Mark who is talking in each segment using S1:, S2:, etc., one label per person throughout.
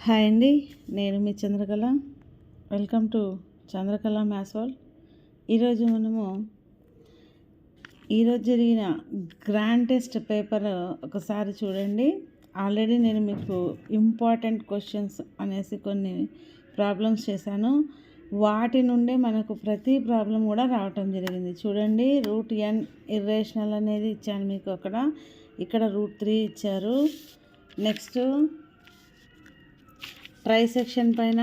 S1: Hi అండి, నేను మీ Chandrakala. Welcome to Chandrakala maths world. ఈరోజు జరిగిన గ్రాండ్ టెస్ట్ పేపర్ ఒకసారి చూడండి. ఆల్రెడీ నేను మీకు ఇంపార్టెంట్ క్వశ్చన్స్ అనేసి కొన్ని ప్రాబ్లమ్స్ చేశాను. వాటి నుండే మనకు ప్రతి ప్రాబ్లం కూడా రావటం జరిగింది. చూడండి, రూట్ n ఇర్రేషనల్ అనేది ఇచ్చాను మీకు. ఇక్కడ రూట్ 3 ఇచ్చారు. నెక్స్ట్ ట్రై సెక్షన్ పైన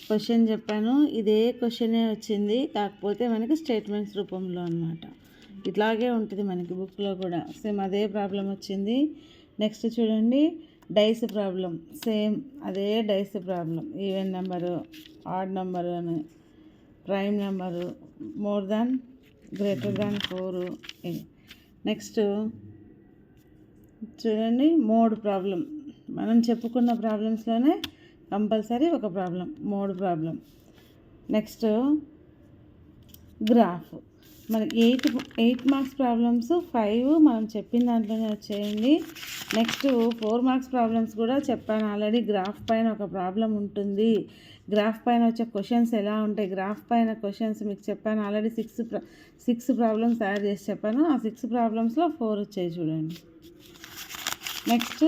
S1: క్వశ్చన్ చెప్పాను. ఇదే క్వశ్చనే వచ్చింది, కాకపోతే మనకి స్టేట్మెంట్స్ రూపంలో అనమాట. ఇట్లాగే ఉంటుంది మనకి బుక్లో కూడా, సేమ్ అదే ప్రాబ్లం వచ్చింది. నెక్స్ట్ చూడండి, డైస్ ప్రాబ్లం, సేమ్ అదే dice problem. Even number, odd number అని, prime number, more than greater than 4. Next చూడండి, మోడ్ ప్రాబ్లం. మనం చెప్పుకున్న ప్రాబ్లమ్స్లోనే కంపల్సరీ ఒక problem, mode problem. Next graph. మనకి 8 మార్క్స్ ప్రాబ్లమ్స్ 5 మనం చెప్పిన దాంట్లోనే వచ్చేయండి. నెక్స్ట్ 4 మార్క్స్ ప్రాబ్లమ్స్ కూడా చెప్పాను ఆల్రెడీ. గ్రాఫ్ పైన ఒక ప్రాబ్లం ఉంటుంది. గ్రాఫ్ పైన వచ్చే క్వశ్చన్స్ ఎలా ఉంటాయి, గ్రాఫ్ పైన క్వశ్చన్స్ మీకు చెప్పాను ఆల్రెడీ. 6 ప్రాబ్లమ్స్ తయారు చేసి చెప్పాను. ఆ 6 ప్రాబ్లమ్స్లో 4 వచ్చాయి చూడండి. నెక్స్ట్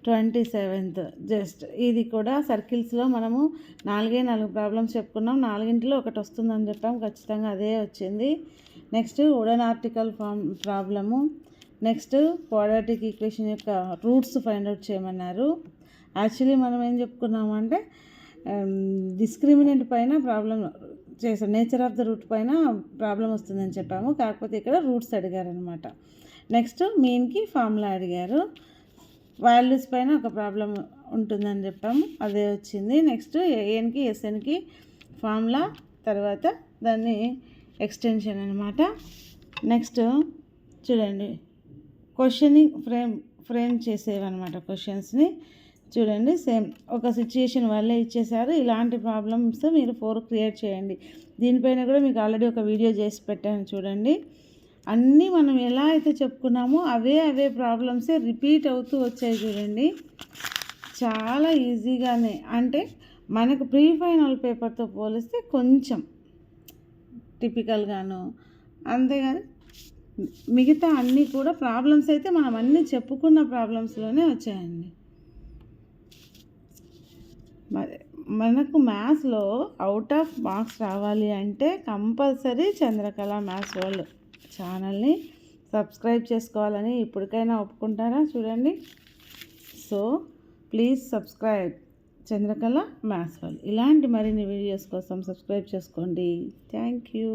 S1: 27th జస్ట్ ఇది కూడా సర్కిల్స్లో మనము 4 ప్రాబ్లమ్స్ చెప్పుకున్నాం. 4 ఒకటి వస్తుందని చెప్పాము, ఖచ్చితంగా అదే వచ్చింది. Next wooden article form problem. Next quadratic equation యొక్క రూట్స్ ఫైండ్ అవుట్ చేయమన్నారు. యాక్చువల్లీ మనం ఏం చెప్పుకున్నాము అంటే డిస్క్రిమినెంట్ పైన ప్రాబ్లం చేసాం, నేచర్ ఆఫ్ ద రూట్ పైన ప్రాబ్లం వస్తుందని చెప్పాము, కాకపోతే ఇక్కడ రూట్స్ అడిగారనమాట. నెక్స్ట్ మీన్కి ఫార్ములా అడిగారు. వాల్యూస్ పైన ఒక ప్రాబ్లం ఉంటుందని చెప్పాము, అదే వచ్చింది. నెక్స్ట్ ఏఎన్కి ఎస్ఎన్కి ఫార్ములా, తర్వాత దాన్ని ఎక్స్టెన్షన్ అనమాట. నెక్స్ట్ చూడండి, క్వశ్చనింగ్ ఫ్రేమ్ చేసేవన్నమాట క్వశ్చన్స్ని. చూడండి, సేమ్ ఒక సిచ్యుయేషన్ వల్లే ఇచ్చేసారు. ఇలాంటి ప్రాబ్లమ్స్ మీరు 4 క్రియేట్ చేయండి. దీనిపైన కూడా మీకు ఆల్రెడీ ఒక వీడియో చేసి పెట్టాను చూడండి. అన్నీ మనం ఎలా అయితే చెప్పుకున్నామో అవే ప్రాబ్లమ్సే రిపీట్ అవుతూ వచ్చాయి చూడండి. చాలా ఈజీగానే, అంటే మనకు ప్రీ ఫైనల్ పేపర్తో పోలిస్తే కొంచెం టిపికల్గాను, అంతేగాని మిగతా అన్నీ కూడా ప్రాబ్లమ్స్ అయితే మనం అన్నీ చెప్పుకున్న ప్రాబ్లమ్స్లోనే వచ్చాయండి. మనకు మ్యాథ్స్లో అవుట్ ఆఫ్ మార్క్స్ రావాలి అంటే కంపల్సరీ చంద్రకళ మ్యాథ్స్ వరల్డ్ ఛానల్ని సబ్స్క్రైబ్ చేసుకోవాలని ఇప్పటికైనా ఒప్పుకుంటారా చూడండి. So please subscribe Chandrakala maths world. ఇలాంటి మరిన్ని వీడియోస్ కోసం సబ్స్క్రైబ్ చేసుకోండి. Thank you.